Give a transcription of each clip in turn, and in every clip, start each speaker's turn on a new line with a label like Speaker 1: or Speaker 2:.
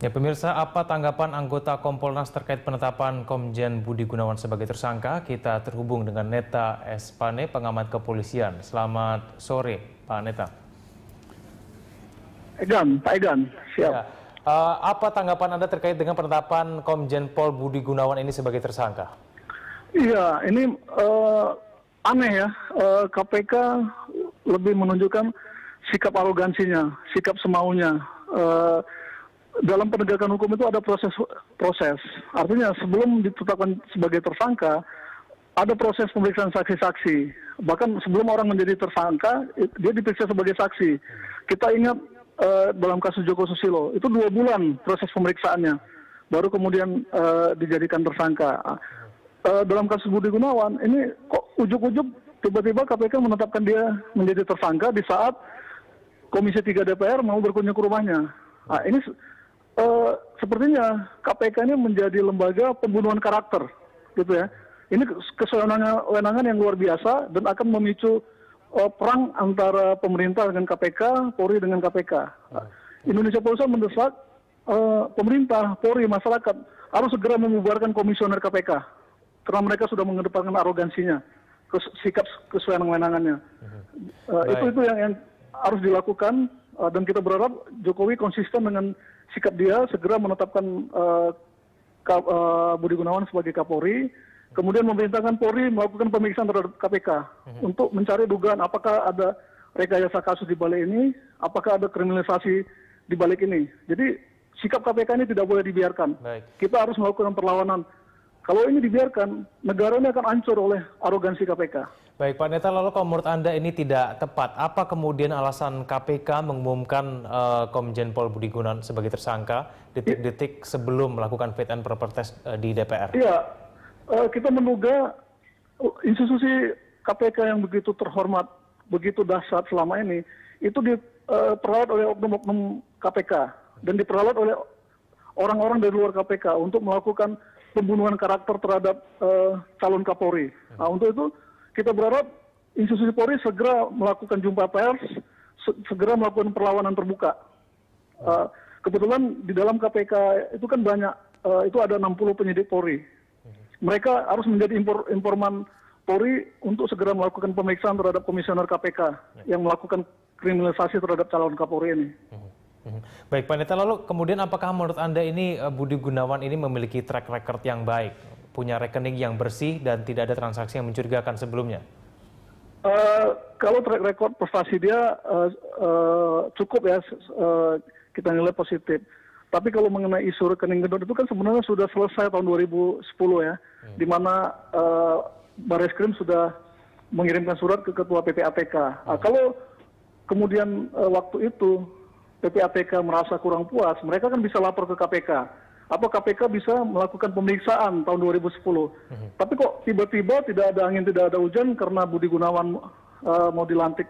Speaker 1: Ya pemirsa, apa tanggapan anggota Kompolnas terkait penetapan Komjen Budi Gunawan sebagai tersangka? Kita terhubung dengan Neta Espane, pengamat kepolisian. Selamat sore, Pak Neta.
Speaker 2: Pak Egan, siap.
Speaker 1: Ya, apa tanggapan Anda terkait dengan penetapan Komjen Pol Budi Gunawan ini sebagai tersangka?
Speaker 2: Iya, ini aneh ya. KPK lebih menunjukkan sikap arogansinya, sikap semaunya. Dalam penegakan hukum itu ada proses. Artinya sebelum ditetapkan sebagai tersangka, ada proses pemeriksaan saksi-saksi. Bahkan sebelum orang menjadi tersangka, dia diperiksa sebagai saksi. Kita ingat dalam kasus Joko Susilo, itu 2 bulan proses pemeriksaannya, baru kemudian dijadikan tersangka. Dalam kasus Budi Gunawan, ini kok ujuk-ujuk tiba-tiba KPK menetapkan dia menjadi tersangka di saat Komisi 3 DPR mau berkunjung ke rumahnya. Nah, ini sepertinya KPK ini menjadi lembaga pembunuhan karakter, gitu ya. Ini kewenangan yang luar biasa dan akan memicu perang antara pemerintah dengan KPK, Polri dengan KPK. Indonesia Polsa mendesak pemerintah, Polri, masyarakat harus segera membubarkan komisioner KPK karena mereka sudah mengedepankan arogansinya, sikap kewenangannya. Itu yang harus dilakukan. Dan kita berharap Jokowi konsisten dengan sikap dia segera menetapkan Budi Gunawan sebagai Kapolri, kemudian memerintahkan Polri melakukan pemeriksaan terhadap KPK untuk mencari dugaan apakah ada rekayasa kasus di balik ini, apakah ada kriminalisasi di balik ini. Jadi sikap KPK ini tidak boleh dibiarkan. Kita harus melakukan perlawanan. Kalau ini dibiarkan, negara ini akan hancur oleh arogansi KPK.
Speaker 1: Baik Pak Neta, lalu kalau menurut Anda ini tidak tepat, apa kemudian alasan KPK mengumumkan Komjen Pol Budi Gunawan sebagai tersangka detik-detik sebelum melakukan fit and proper test di DPR?
Speaker 2: Iya, kita menduga institusi KPK yang begitu terhormat, begitu dahsyat selama ini, itu diperalat oleh oknum-oknum KPK dan diperalat oleh orang-orang dari luar KPK untuk melakukan pembunuhan karakter terhadap calon Kapolri. Nah, untuk itu kita berharap institusi Polri segera melakukan jumpa pers, segera melakukan perlawanan terbuka. Kebetulan di dalam KPK itu kan banyak, itu ada 60 penyidik Polri. Mereka harus menjadi informan Polri untuk segera melakukan pemeriksaan terhadap komisioner KPK yang melakukan kriminalisasi terhadap calon Kapolri ini.
Speaker 1: Baik Pak Neta, lalu kemudian apakah menurut Anda ini Budi Gunawan ini memiliki track record yang baik, punya rekening yang bersih dan tidak ada transaksi yang mencurigakan sebelumnya?
Speaker 2: Kalau track record prestasi dia cukup ya, kita nilai positif. Tapi kalau mengenai isu rekening gendut itu kan sebenarnya sudah selesai tahun 2010 ya, di mana Barreskrim sudah mengirimkan surat ke Ketua PPATK. Kalau kemudian waktu itu PPATK merasa kurang puas, mereka kan bisa lapor ke KPK. Apa KPK bisa melakukan pemeriksaan tahun 2010. Tapi kok tiba-tiba tidak ada angin, tidak ada hujan karena Budi Gunawan mau dilantik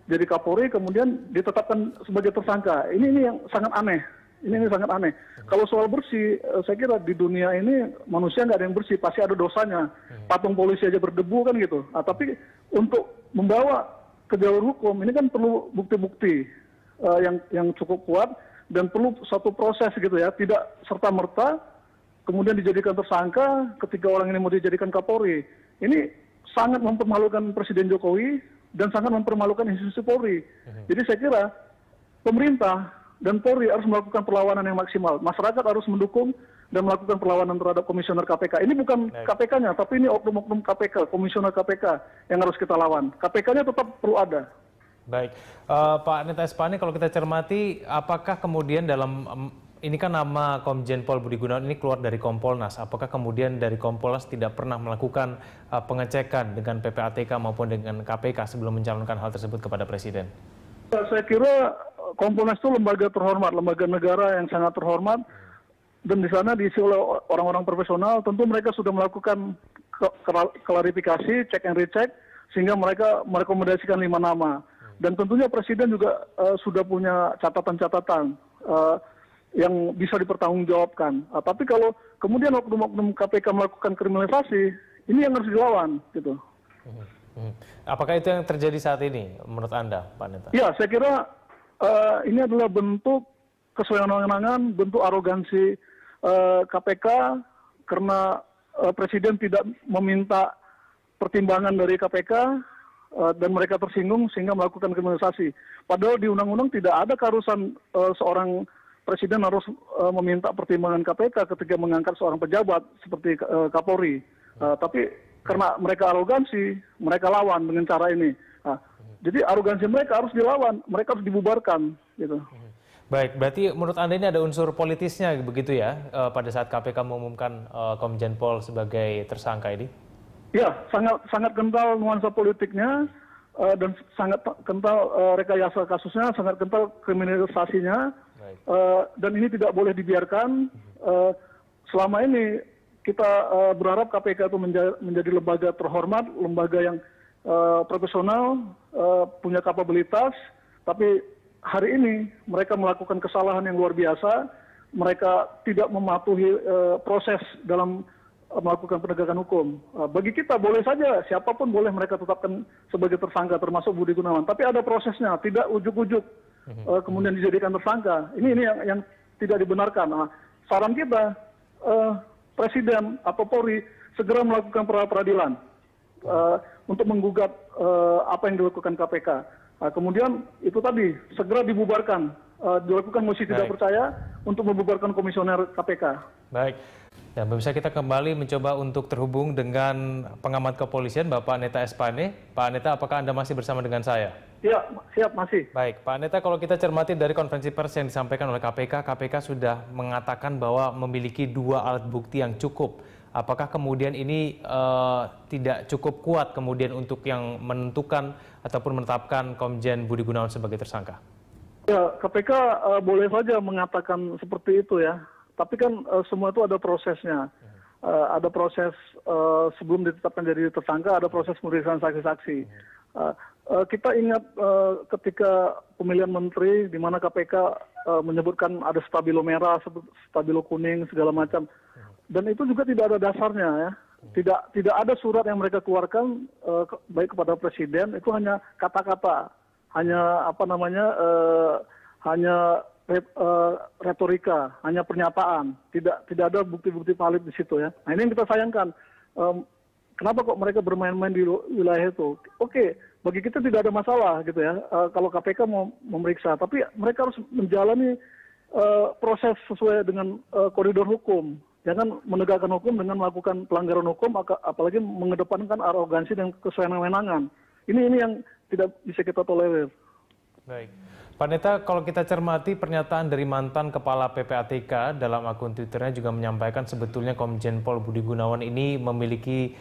Speaker 2: jadi Kapolri, kemudian ditetapkan sebagai tersangka. Ini yang sangat aneh. Ini sangat aneh. Kalau soal bersih, saya kira di dunia ini manusia nggak ada yang bersih, pasti ada dosanya. Patung polisi aja berdebu kan gitu. Tapi untuk membawa ke jalur hukum, ini kan perlu bukti-bukti yang cukup kuat dan perlu satu proses gitu ya, tidak serta-merta kemudian dijadikan tersangka ketika orang ini mau dijadikan Kapolri. Ini sangat mempermalukan Presiden Jokowi dan sangat mempermalukan institusi Polri. Jadi saya kira pemerintah dan Polri harus melakukan perlawanan yang maksimal. Masyarakat harus mendukung dan melakukan perlawanan terhadap komisioner KPK. Ini bukan KPK-nya, tapi ini oknum-oknum KPK, komisioner KPK yang harus kita lawan. KPK-nya tetap perlu ada.
Speaker 1: Baik, Pak Neta Espane, kalau kita cermati, apakah kemudian dalam ini kan nama Komjen Pol Budi Gunawan ini keluar dari Kompolnas, apakah kemudian dari Kompolnas tidak pernah melakukan pengecekan dengan PPATK maupun dengan KPK sebelum mencalonkan hal tersebut kepada Presiden?
Speaker 2: Saya kira Kompolnas itu lembaga terhormat, lembaga negara yang sangat terhormat, dan di sana diisi oleh orang-orang profesional. Tentu mereka sudah melakukan klarifikasi, cek and recheck, sehingga mereka merekomendasikan 5 nama. Dan tentunya Presiden juga sudah punya catatan-catatan yang bisa dipertanggungjawabkan. Tapi kalau kemudian oknum-oknum KPK melakukan kriminalisasi, ini yang harus dilawan, gitu.
Speaker 1: Apakah itu yang terjadi saat ini menurut Anda, Pak Neta?
Speaker 2: Ya, saya kira ini adalah bentuk kesewenang-wenangan, bentuk arogansi KPK karena Presiden tidak meminta pertimbangan dari KPK dan mereka tersinggung sehingga melakukan kriminalisasi. Padahal di undang-undang tidak ada keharusan seorang Presiden harus meminta pertimbangan KPK ketika mengangkat seorang pejabat seperti Kapolri. Tapi karena mereka arogansi, mereka lawan dengan cara ini. Jadi arogansi mereka harus dilawan, mereka harus dibubarkan. Gitu.
Speaker 1: Baik, berarti menurut Anda ini ada unsur politisnya begitu ya pada saat KPK mengumumkan Komjen Pol sebagai tersangka ini?
Speaker 2: Ya, sangat kental nuansa politiknya dan sangat kental rekayasa kasusnya, sangat kental kriminalisasinya. Dan ini tidak boleh dibiarkan. Selama ini kita berharap KPK itu menjadi lembaga terhormat, lembaga yang profesional, punya kapabilitas, tapi hari ini mereka melakukan kesalahan yang luar biasa. Mereka tidak mematuhi proses dalam melakukan penegakan hukum. Bagi kita boleh saja, siapapun boleh mereka tetapkan sebagai tersangka, termasuk Budi Gunawan. Tapi ada prosesnya, tidak ujuk-ujuk kemudian dijadikan tersangka. Ini yang tidak dibenarkan. Saran kita, Presiden atau Polri segera melakukan peradilan untuk menggugat apa yang dilakukan KPK. Kemudian itu tadi segera dibubarkan, dilakukan mosi tidak percaya untuk membubarkan komisioner KPK.
Speaker 1: Baik, dan pemirsa kita kembali mencoba untuk terhubung dengan pengamat kepolisian Bapak Neta Espane. Pak Neta, apakah Anda masih bersama dengan saya?
Speaker 2: Ya, siap masih.
Speaker 1: Baik, Pak Neta, kalau kita cermati dari konferensi pers yang disampaikan oleh KPK sudah mengatakan bahwa memiliki 2 alat bukti yang cukup. Apakah kemudian ini tidak cukup kuat kemudian untuk yang menentukan ataupun menetapkan Komjen Budi Gunawan sebagai tersangka?
Speaker 2: Ya, KPK boleh saja mengatakan seperti itu ya. Tapi kan semua itu ada prosesnya. Ada proses sebelum ditetapkan jadi tersangka, ada proses pemeriksaan saksi-saksi. Kita ingat ketika pemilihan menteri di mana KPK menyebutkan ada stabilo merah, stabilo kuning, segala macam. Dan itu juga tidak ada dasarnya ya. Tidak ada surat yang mereka keluarkan baik kepada presiden, itu hanya kata-kata, hanya hanya retorika, hanya pernyataan, tidak ada bukti-bukti valid di situ ya. Nah ini yang kita sayangkan. Kenapa kok mereka bermain-main di wilayah itu? Oke, bagi kita tidak ada masalah gitu ya. Kalau KPK mau memeriksa, tapi mereka harus menjalani proses sesuai dengan koridor hukum. Jangan menegakkan hukum dengan melakukan pelanggaran hukum, apalagi mengedepankan arogansi dan kesewenang-wenangan. Ini yang tidak bisa kita tolerir.
Speaker 1: Baik. Pak Neta, kalau kita cermati pernyataan dari mantan Kepala PPATK dalam akun Twitternya juga menyampaikan sebetulnya Komjen Pol Budi Gunawan ini memiliki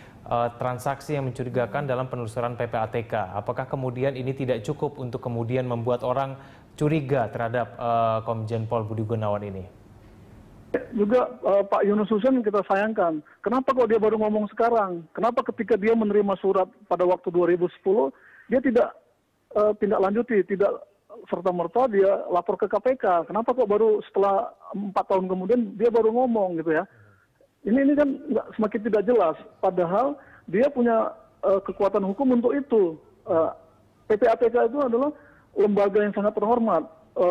Speaker 1: transaksi yang mencurigakan dalam penelusuran PPATK. Apakah kemudian ini tidak cukup untuk kemudian membuat orang curiga terhadap Komjen Pol Budi Gunawan ini?
Speaker 2: Juga Pak Yunus Husin kita sayangkan. Kenapa kok dia baru ngomong sekarang? Kenapa ketika dia menerima surat pada waktu 2010, dia tidak tindak lanjuti, tidak serta-merta dia lapor ke KPK. Kenapa kok baru setelah 4 tahun kemudian dia baru ngomong gitu ya? Ini kan semakin tidak jelas. Padahal dia punya kekuatan hukum untuk itu. PPATK itu adalah lembaga yang sangat terhormat,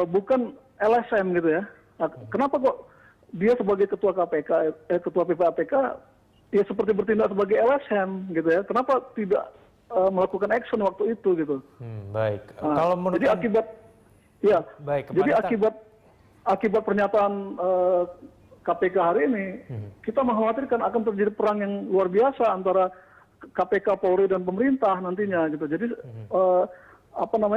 Speaker 2: bukan LSM gitu ya. Nah, kenapa kok dia sebagai ketua KPK, ketua PPATK, ya seperti bertindak sebagai LSM gitu ya? Kenapa tidak melakukan action waktu itu gitu?
Speaker 1: Baik. Kalau menurut
Speaker 2: jadi akibat pernyataan KPK hari ini, kita mengkhawatirkan akan terjadi perang yang luar biasa antara KPK, Polri dan pemerintah nantinya gitu. Jadi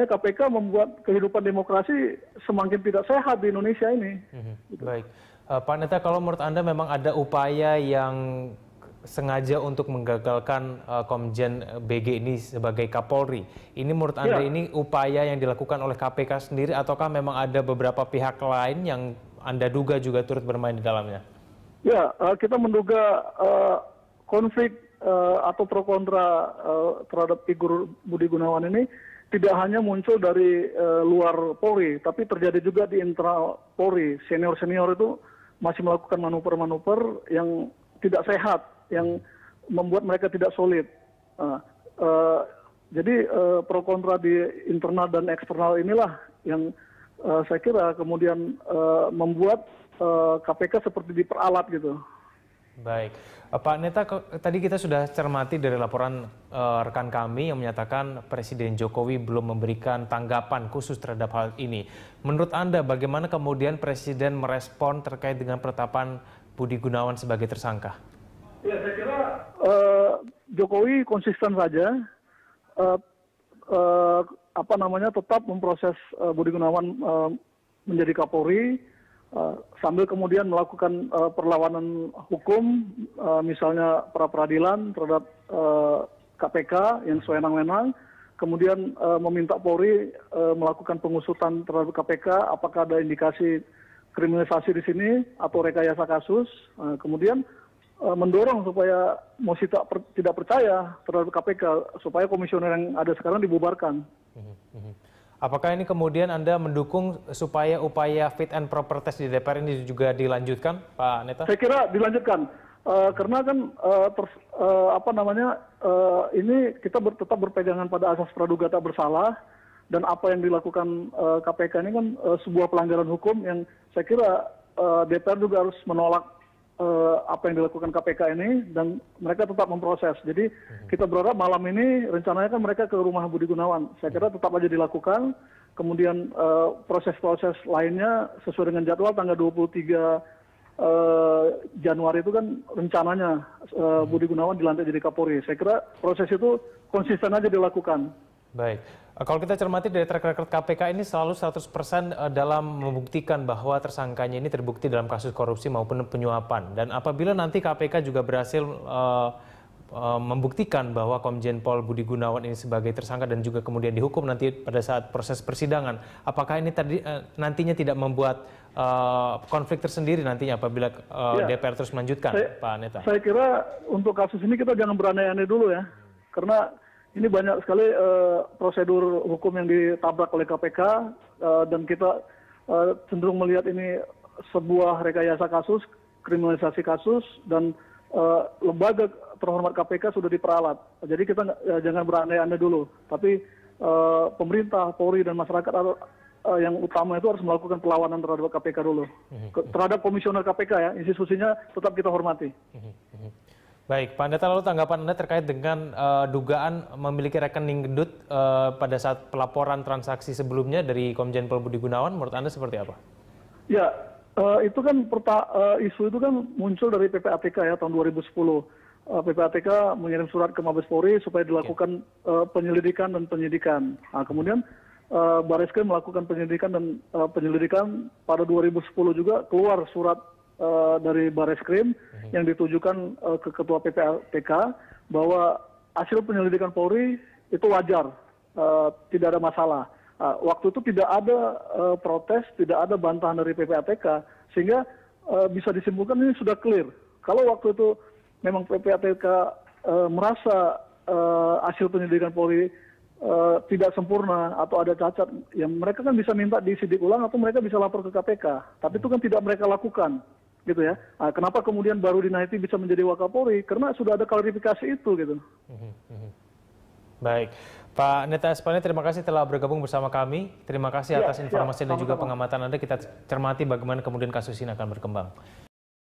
Speaker 2: KPK membuat kehidupan demokrasi semakin tidak sehat di Indonesia ini.
Speaker 1: Gitu. Baik, Pak Neta, kalau menurut Anda memang ada upaya yang sengaja untuk menggagalkan Komjen BG ini sebagai Kapolri. Ini menurut Anda ini upaya yang dilakukan oleh KPK sendiri ataukah memang ada beberapa pihak lain yang Anda duga juga turut bermain di dalamnya?
Speaker 2: Ya, kita menduga konflik atau pro kontra terhadap figur Budi Gunawan ini tidak hanya muncul dari luar Polri, tapi terjadi juga di internal Polri. Senior-senior itu masih melakukan manuver-manuver yang tidak sehat, yang membuat mereka tidak solid. Jadi pro kontra di internal dan eksternal inilah yang saya kira kemudian membuat KPK seperti diperalat gitu.
Speaker 1: Baik, Pak Neta, tadi kita sudah cermati dari laporan rekan kami yang menyatakan Presiden Jokowi belum memberikan tanggapan khusus terhadap hal ini. Menurut Anda, bagaimana kemudian Presiden merespon terkait dengan penetapan Budi Gunawan sebagai tersangka?
Speaker 2: Ya, saya kira Jokowi konsisten saja, tetap memproses Budi Gunawan menjadi Kapolri. Sambil kemudian melakukan perlawanan hukum, misalnya pra-peradilan terhadap KPK yang sewenang-wenang, kemudian meminta Polri melakukan pengusutan terhadap KPK, apakah ada indikasi kriminalisasi di sini atau rekayasa kasus, kemudian mendorong supaya Mosi tidak percaya terhadap KPK, supaya komisioner yang ada sekarang dibubarkan.
Speaker 1: Apakah ini kemudian Anda mendukung supaya upaya fit and proper test di DPR ini juga dilanjutkan, Pak Neta?
Speaker 2: Saya kira dilanjutkan, karena kan ini kita tetap berpegangan pada asas praduga tak bersalah, dan apa yang dilakukan KPK ini kan sebuah pelanggaran hukum yang saya kira DPR juga harus menolak apa yang dilakukan KPK ini, dan mereka tetap memproses. Jadi kita berharap malam ini rencananya kan mereka ke rumah Budi Gunawan. Saya kira tetap aja dilakukan. Kemudian proses-proses lainnya sesuai dengan jadwal tanggal 23 Januari itu kan rencananya Budi Gunawan dilantik jadi Kapolri. Saya kira proses itu konsisten aja dilakukan.
Speaker 1: Baik, kalau kita cermati dari track record KPK ini selalu 100% dalam membuktikan bahwa tersangkanya ini terbukti dalam kasus korupsi maupun penyuapan. Dan apabila nanti KPK juga berhasil membuktikan bahwa Komjen Pol Budi Gunawan ini sebagai tersangka dan juga kemudian dihukum nanti pada saat proses persidangan, apakah ini nantinya tidak membuat konflik tersendiri nantinya apabila DPR terus melanjutkan, Pak Neta? Saya
Speaker 2: kira untuk kasus ini kita jangan berandai-andai dulu ya, karena ini banyak sekali prosedur hukum yang ditabrak oleh KPK, dan kita cenderung melihat ini sebuah rekayasa kasus, kriminalisasi kasus, dan lembaga terhormat KPK sudah diperalat. Jadi kita jangan berandai-andai dulu, tapi pemerintah, Polri, dan masyarakat yang utama itu harus melakukan perlawanan terhadap KPK dulu. Terhadap komisioner KPK ya, institusinya tetap kita hormati.
Speaker 1: Baik, Pak Neta, lalu tanggapan Anda terkait dengan dugaan memiliki rekening gendut pada saat pelaporan transaksi sebelumnya dari Komjen Pol Budi Gunawan, menurut Anda seperti apa?
Speaker 2: Ya, itu kan isu itu kan muncul dari PPATK ya tahun 2010. PPATK mengirim surat ke Mabes Polri supaya dilakukan penyelidikan dan penyidikan. Nah, kemudian Barreskrim melakukan penyelidikan dan penyelidikan pada 2010 juga keluar surat dari Barreskrim yang ditujukan ke Ketua PPATK bahwa hasil penyelidikan Polri itu wajar, tidak ada masalah. Waktu itu tidak ada protes, tidak ada bantahan dari PPATK, sehingga bisa disimpulkan ini sudah clear. Kalau waktu itu memang PPATK merasa hasil penyelidikan Polri tidak sempurna atau ada cacat, ya mereka kan bisa minta disidik ulang atau mereka bisa lapor ke KPK. Tapi itu kan tidak mereka lakukan. Gitu ya. Kenapa kemudian baru Naiti bisa menjadi Wakapolri? Karena sudah ada klarifikasi itu gitu.
Speaker 1: Baik, Pak Neta Espane, terima kasih telah bergabung bersama kami. Terima kasih atas informasi dan juga pengamatan Anda. Kita cermati bagaimana kemudian kasus ini akan berkembang.